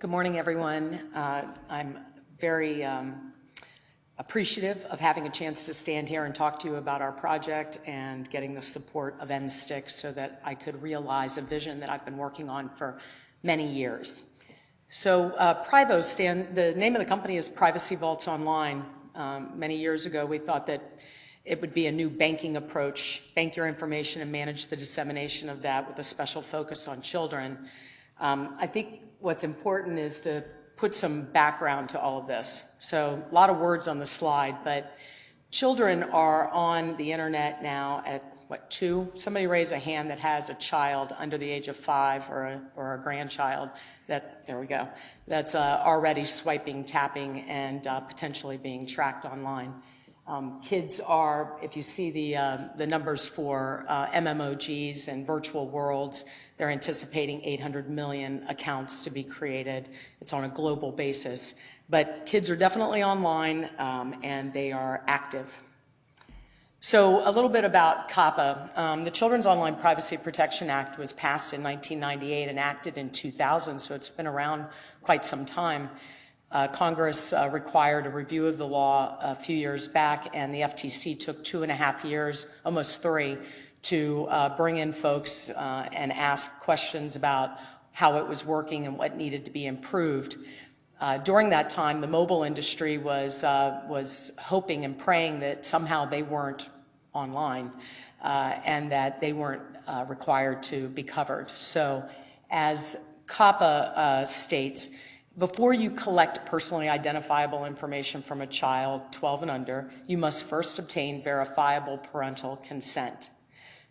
Good morning, everyone. I'm very appreciative of having a chance to stand here and talk to you about our project and getting the support of NSTIC so that I could realize a vision that I've been working on for many years. So Privo the name of the company is Privacy Vaults Online. Many years ago, we thought that it would be a new banking approach, bank your information and manage the dissemination of that with a special focus on children. I think what's important is to put some background to all of this. So a lot of words on the slide, but children are on the internet now at, what, 2? Somebody raise a hand that has a child under the age of 5 or a grandchild. There we go. That's already swiping, tapping, and potentially being tracked online. Kids are, if you see the numbers for MMOGs and virtual worlds, they're anticipating 800 million accounts to be created. It's on a global basis. But kids are definitely online and they are active. So a little bit about COPPA. The Children's Online Privacy Protection Act was passed in 1998 and enacted in 2000, so it's been around quite some time. Congress required a review of the law a few years back, and the FTC took 2.5 years, almost 3, to bring in folks and ask questions about how it was working and what needed to be improved. During that time, the mobile industry was hoping and praying that somehow they weren't online and that they weren't required to be covered. So as COPPA states, before you collect personally identifiable information from a child 12 and under, you must first obtain verifiable parental consent.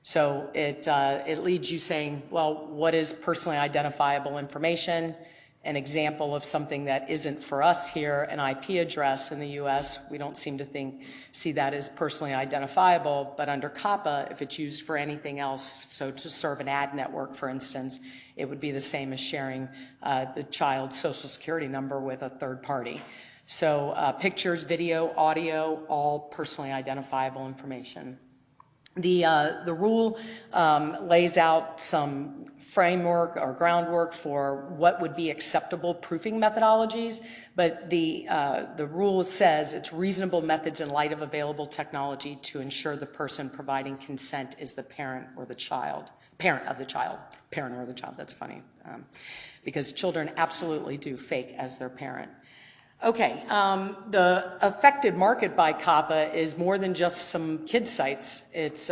So it leads you saying, well, what is personally identifiable information? An example of something that isn't for us here, an IP address in the US, we don't seem to see that as personally identifiable, but under COPPA, if it's used for anything else, so to serve an ad network, for instance, it would be the same as sharing the child's social security number with a third party. So pictures, video, audio, all personally identifiable information. The rule lays out some framework or groundwork for what would be acceptable proofing methodologies, but the rule says it's reasonable methods in light of available technology to ensure the person providing consent is the parent or the child. Parent or the child, that's funny, because children absolutely do fake as their parent. Okay, the affected market by COPPA is more than just some kids sites. It's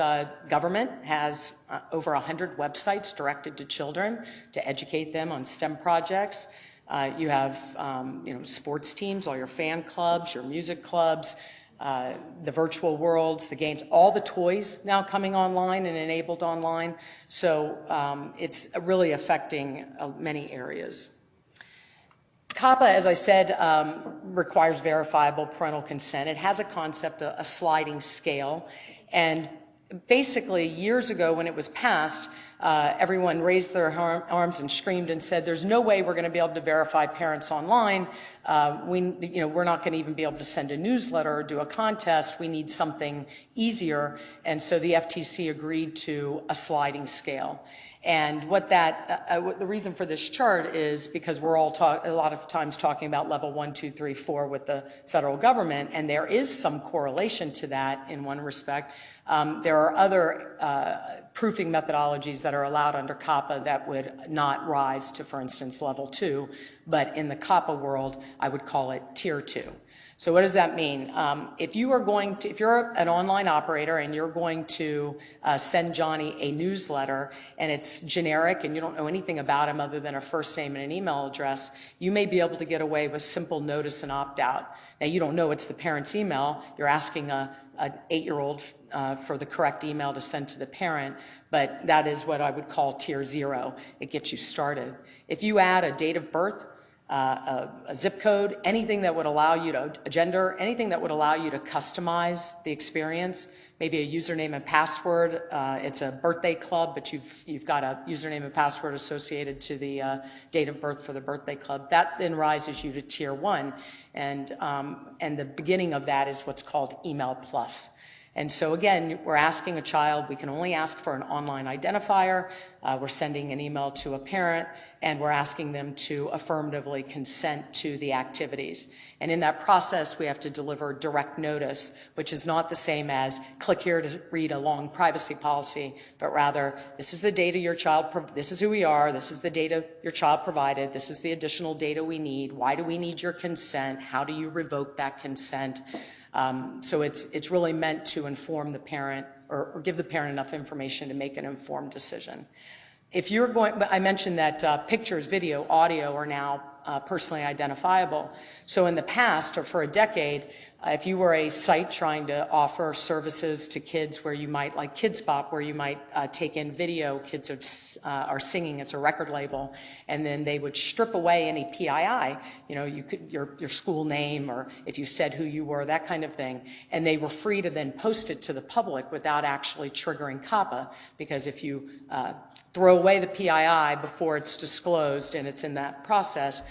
government has over 100 websites directed to children to educate them on STEM projects. You have sports teams, all your fan clubs, your music clubs, the virtual worlds, the games, all the toys now coming online and enabled online. So it's really affecting many areas. COPPA, as I said, requires verifiable parental consent. It has a concept, a sliding scale. And basically, years ago when it was passed, everyone raised their arms and screamed and said, there's no way we're going to be able to verify parents online. We're not going to even be able to send a newsletter or do a contest. We need something easier. And so the FTC agreed to a sliding scale. And what the reason for this chart is because we're all a lot of times talking about level 1, 2, 3, 4 with the federal government, and there is some correlation to that in one respect. There are other proofing methodologies that are allowed under COPPA that would not rise to, for instance, level 2, but in the COPPA world, I would call it tier 2. So what does that mean? If you're an online operator and you're going to send Johnny a newsletter and it's generic and you don't know anything about him other than a first name and an email address, you may be able to get away with simple notice and opt out. Now you don't know it's the parent's email. You're asking an 8-year-old for the correct email to send to the parent, but that is what I would call tier 0. It gets you started. If you add a date of birth, a zip code, anything that would allow you to, a gender, anything that would allow you to customize the experience, maybe a username and password. It's a birthday club, but you've got a username and password associated to the date of birth for the birthday club. That then rises you to tier 1, and the beginning of that is what's called Email Plus. And so again, we're asking a child, we can only ask for an online identifier, we're sending an email to a parent, and we're asking them to affirmatively consent to the activities. And in that process, we have to deliver direct notice, which is not the same as click here to read a long privacy policy, but rather, this is the data your child, this is who we are, this is the data your child provided, this is the additional data we need, why do we need your consent, how do you revoke that consent? So it's really meant to inform the parent or give the parent enough information to make an informed decision. If you're going, but I mentioned that pictures, video, audio are now personally identifiable. So in the past, or for a decade, if you were a site trying to offer services to kids where you might, like Kids Bop, where you might take in video, kids are singing, it's a record label, and then they would strip away any PII, you know, you could, your school name, or if you said who you were, that kind of thing, and they were free to then post it to the public without actually triggering COPPA, because if you throw away the PII before it's disclosed and it's in that process,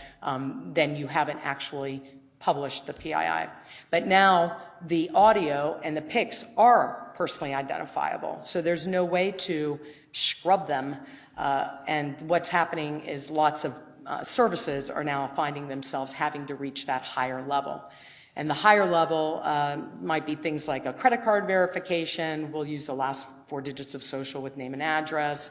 then you haven't actually published the PII. But now the audio and the pics are personally identifiable, so there's no way to scrub them, and what's happening is lots of services are now finding themselves having to reach that higher level. And the higher level might be things like a credit card verification. We'll use the last 4 digits of social with name and address,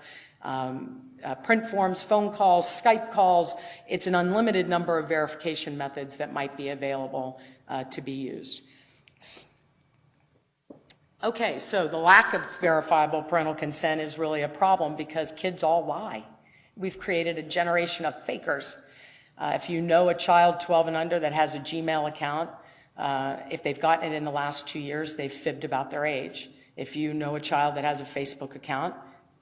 print forms, phone calls, Skype calls. It's an unlimited number of verification methods that might be available to be used. Okay, so the lack of verifiable parental consent is really a problem because kids all lie. We've created a generation of fakers. If you know a child 12 and under that has a Gmail account, if they've gotten it in the last 2 years, they've fibbed about their age. If you know a child that has a Facebook account,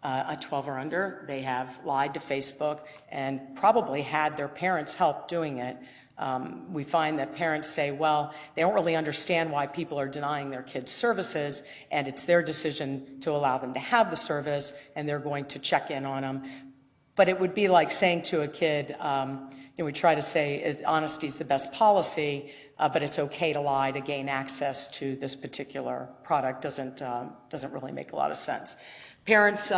a 12 or under, they have lied to Facebook and probably had their parents help doing it. We find that parents say, well, they don't really understand why people are denying their kids services, and it's their decision to allow them to have the service, and they're going to check in on them. But it would be like saying to a kid, you know, we try to say honesty is the best policy, but it's okay to lie to gain access to this particular product. Doesn't really make a lot of sense. Parents,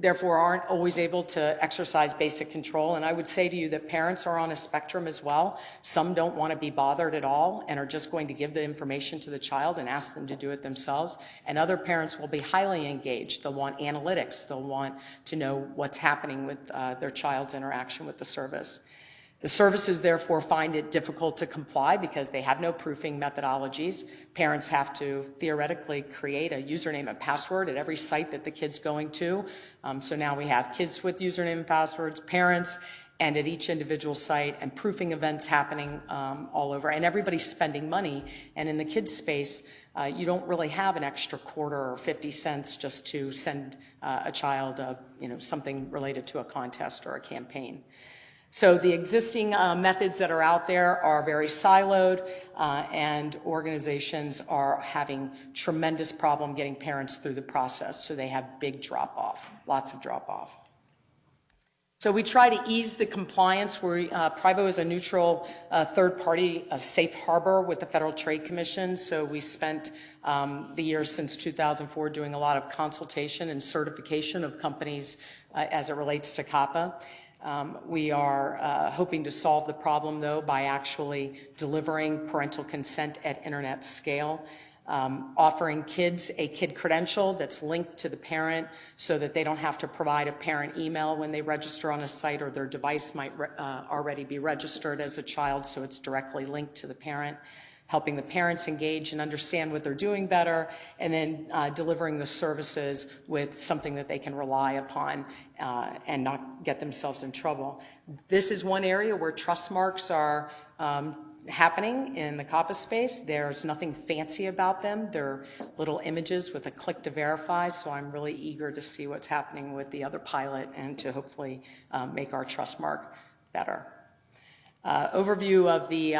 therefore, aren't always able to exercise basic control, and I would say to you that parents are on a spectrum as well. Some don't want to be bothered at all and are just going to give the information to the child and ask them to do it themselves, and other parents will be highly engaged. They'll want analytics. They'll want to know what's happening with their child's interaction with the service. The services, therefore, find it difficult to comply because they have no proofing methodologies. Parents have to theoretically create a username and password at every site that the kid's going to. So now we have kids with username and passwords, parents, and at each individual site, and proofing events happening all over. And everybody's spending money. And in the kids space, you don't really have an extra quarter or 50 cents just to send a child you know, something related to a contest or a campaign. So the existing methods that are out there are very siloed, and organizations are having tremendous problem getting parents through the process. So they have big drop-off, lots of drop-off. So we try to ease the compliance. Privo is a neutral third party, a safe harbor with the Federal Trade Commission. So we spent the years since 2004 doing a lot of consultation and certification of companies as it relates to COPPA. We are hoping to solve the problem, though, by actually delivering parental consent at internet scale, offering kids a kid credential that's linked to the parent so that they don't have to provide a parent email when they register on a site, or their device might already be registered as a child, so it's directly linked to the parent. Helping the parents engage and understand what they're doing better, and then delivering the services with something that they can rely upon and not get themselves in trouble. This is one area where trust marks are happening in the COPPA space. There's nothing fancy about them. They're little images with a click to verify, so I'm really eager to see what's happening with the other pilot and to hopefully make our trust mark better. Overview of the,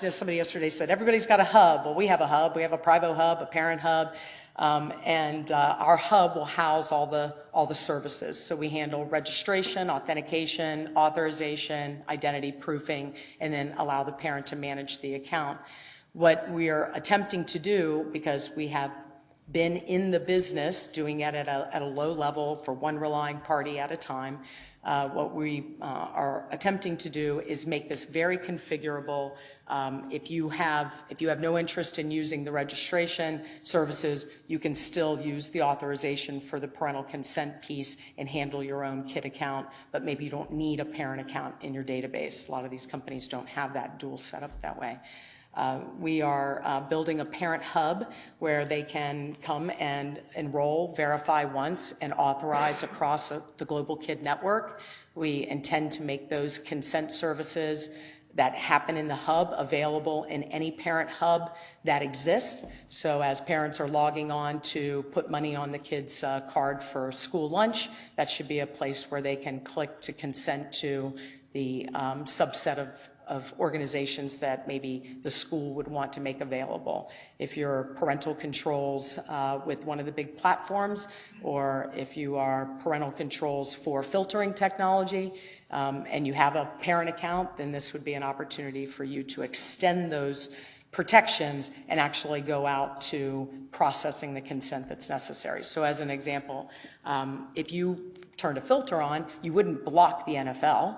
somebody yesterday said, everybody's got a hub. Well, we have a hub. We have a Privo hub, a parent hub, and our hub will house all the services. So we handle registration, authentication, authorization, identity proofing, and then allow the parent to manage the account. What we are attempting to do, because we have been in the business, doing it at a low level for one relying party at a time. What we are attempting to do is make this very configurable. If you have no interest in using the registration services, you can still use the authorization for the parental consent piece and handle your own kid account, but maybe you don't need a parent account in your database. A lot of these companies don't have that dual setup that way. We are building a parent hub where they can come and enroll, verify once, and authorize across the Global Kid Network. We intend to make those consent services that happen in the hub available in any parent hub that exists. So as parents are logging on to put money on the kid's card for school lunch, that should be a place where they can click to consent to the subset of organizations that maybe the school would want to make available. If you're parental controls with one of the big platforms, or if you are parental controls for filtering technology, and you have a parent account, then this would be an opportunity for you to extend those protections and actually go out to processing the consent that's necessary. So as an example, if you turned a filter on, you wouldn't block the NFL,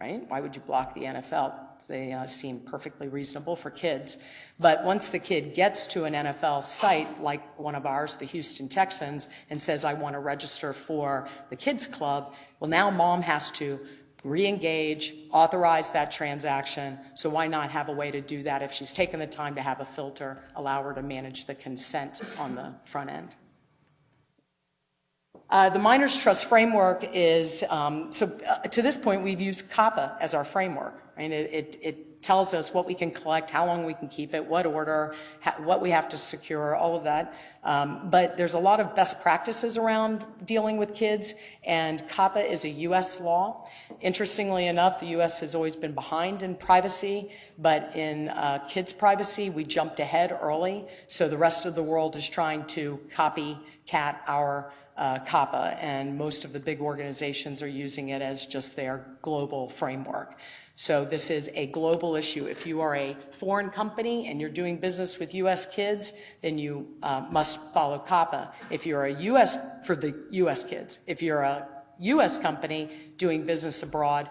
right? Why would you block the NFL? They seem perfectly reasonable for kids. But once the kid gets to an NFL site, like one of ours, the Houston Texans, and says, I want to register for the kids club, well, now mom has to re-engage, authorize that transaction. So why not have a way to do that? If she's taken the time to have a filter, allow her to manage the consent on the front end. The Minors Trust Framework is, to this point, we've used COPPA as our framework. Right? It tells us what we can collect, how long we can keep it, what order, what we have to secure, all of that. But there's a lot of best practices around dealing with kids, and COPPA is a U.S. law. Interestingly enough, the U.S. has always been behind in privacy, but in kids' privacy, we jumped ahead early. So the rest of the world is trying to copycat our COPPA, and most of the big organizations are using it as just their global framework. So this is a global issue. If you are a foreign company and you're doing business with U.S. kids, then you must follow COPPA. If you're for the U.S. kids, if you're a U.S. company doing business abroad,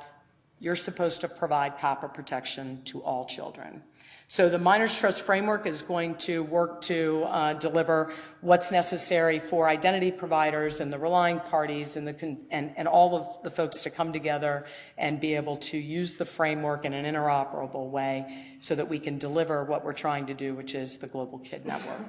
you're supposed to provide COPPA protection to all children. So the Minors Trust Framework is going to work to deliver what's necessary for identity providers and the relying parties and all of the folks to come together and be able to use the framework in an interoperable way so that we can deliver what we're trying to do, which is the Global Kid Network.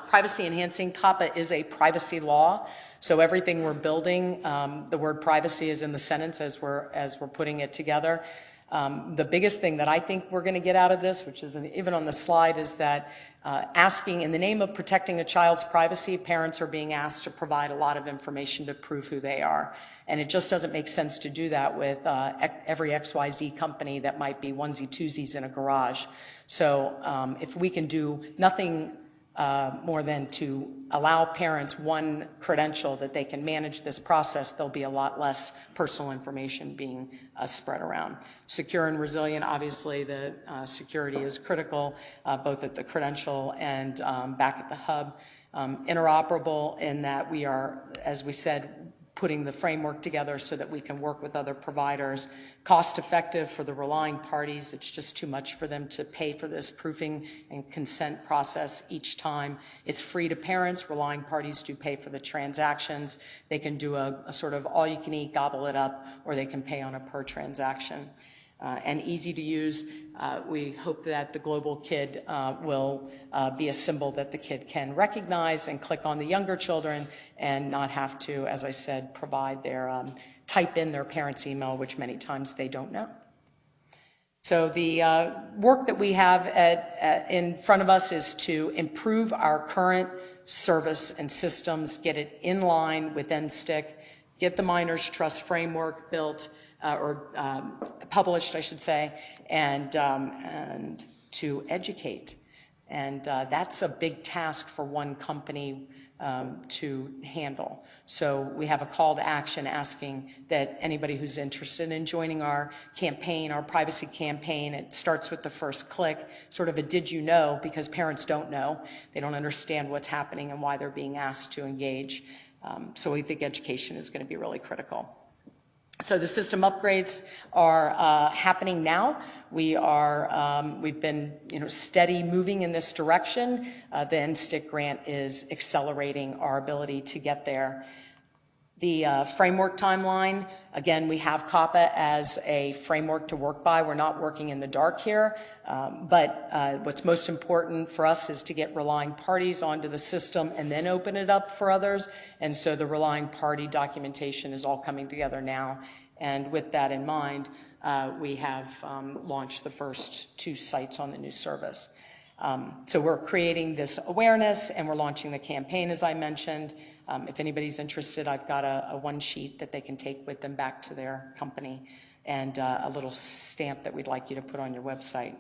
Privacy enhancing, COPPA is a privacy law, so everything we're building, the word privacy is in the sentence as we're putting it together. The biggest thing that I think we're going to get out of this, which isn't even on the slide, is that asking, in the name of protecting a child's privacy, parents are being asked to provide a lot of information to prove who they are. And it just doesn't make sense to do that with every XYZ company that might be onesie-twosies in a garage. So if we can do nothing more than to allow parents one credential that they can manage this process, there'll be a lot less personal information being spread around. Secure and resilient, obviously the security is critical, both at the credential and back at the hub. Interoperable in that we are, as we said, putting the framework together so that we can work with other providers. Cost effective for the relying parties. It's just too much for them to pay for this proofing and consent process each time. It's free to parents. Relying parties do pay for the transactions. They can do a sort of all you can eat, gobble it up, or they can pay on a per transaction. And easy to use. We hope that the Global Kid will be a symbol that the kid can recognize and click on the younger children and not have to, as I said, provide their, type in their parents' email, which many times they don't know. So the work that we have in front of us is to improve our current service and systems, get it in line with NSTIC, get the Minors Trust Framework built, or published, I should say, and to educate. And that's a big task for one company. to handle. So we have a call to action asking that anybody who's interested in joining our campaign, our privacy campaign, it starts with the first click, sort of a did you know, because parents don't know. They don't understand what's happening and why they're being asked to engage. So we think education is going to be really critical. So the system upgrades are happening now. We've been steady moving in this direction. The NSTIC grant is accelerating our ability to get there. The framework timeline, again, we have COPPA as a framework to work by. We're not working in the dark here, but what's most important for us is to get relying parties onto the system and then open it up for others. And so the relying party documentation is all coming together now. And with that in mind, we have launched the first 2 sites on the new service. So we're creating this awareness and we're launching the campaign, as I mentioned. If anybody's interested, I've got a one sheet that they can take with them back to their company and a little stamp that we'd like you to put on your website.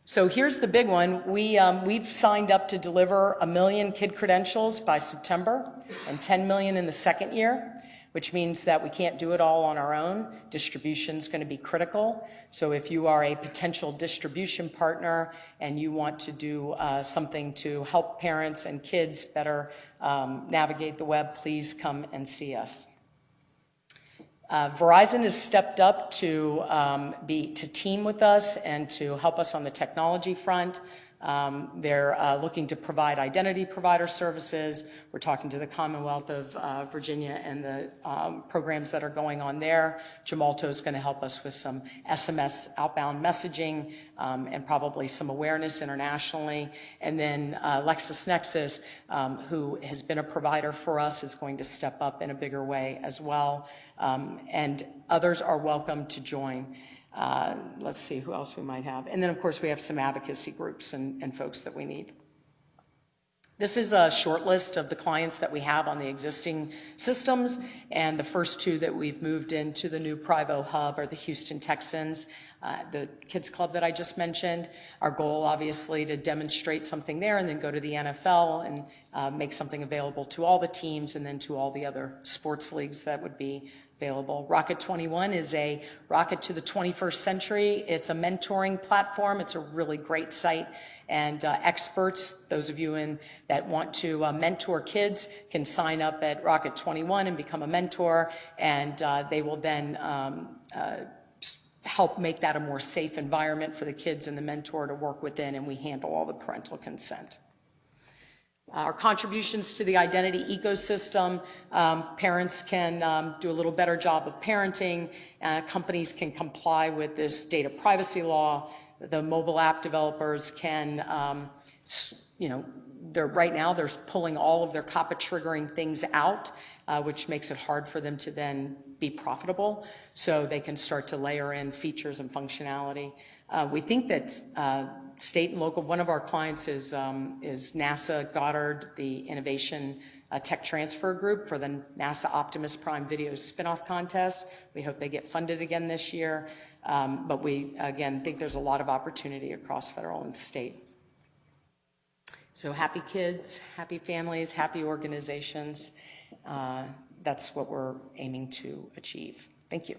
So here's the big one. We've signed up to deliver 1 million kid credentials by September and 10 million in the second year, which means that we can't do it all on our own. Distribution is going to be critical. So if you are a potential distribution partner and you want to do something to help parents and kids better navigate the web, please come and see us. Verizon has stepped up to team with us and to help us on the technology front. They're looking to provide identity provider services. We're talking to the Commonwealth of Virginia and the programs that are going on there. Gemalto is going to help us with some SMS outbound messaging and probably some awareness internationally. And then LexisNexis, who has been a provider for us, is going to step up in a bigger way as well. And others are welcome to join. Let's see who else we might have. And then, of course, we have some advocacy groups and folks that we need. This is a short list of the clients that we have on the existing systems, and the first 2 that we've moved into the new Privo hub are the Houston Texans, the kids club that I just mentioned. Our goal, obviously, to demonstrate something there and then go to the NFL and make something available to all the teams and then to all the other sports leagues that would be available. Rocket 21 is a rocket to the 21st century. It's a mentoring platform. It's a really great site. And experts, those of you that want to mentor kids, can sign up at Rocket 21 and become a mentor. And they will then help make that a more safe environment for the kids and the mentor to work within. And we handle all the parental consent. Our contributions to the identity ecosystem, parents can do a little better job of parenting, companies can comply with this data privacy law, the mobile app developers can, right now they're pulling all of their COPPA triggering things out, which makes it hard for them to then be profitable, so they can start to layer in features and functionality. We think that state and local, one of our clients is NASA Goddard, the Innovation Tech Transfer Group for the NASA Optimus Prime Video Spinoff Contest. We hope they get funded again this year, but we, again, think there's a lot of opportunity across federal and state. So happy kids, happy families, happy organizations. That's what we're aiming to achieve. Thank you.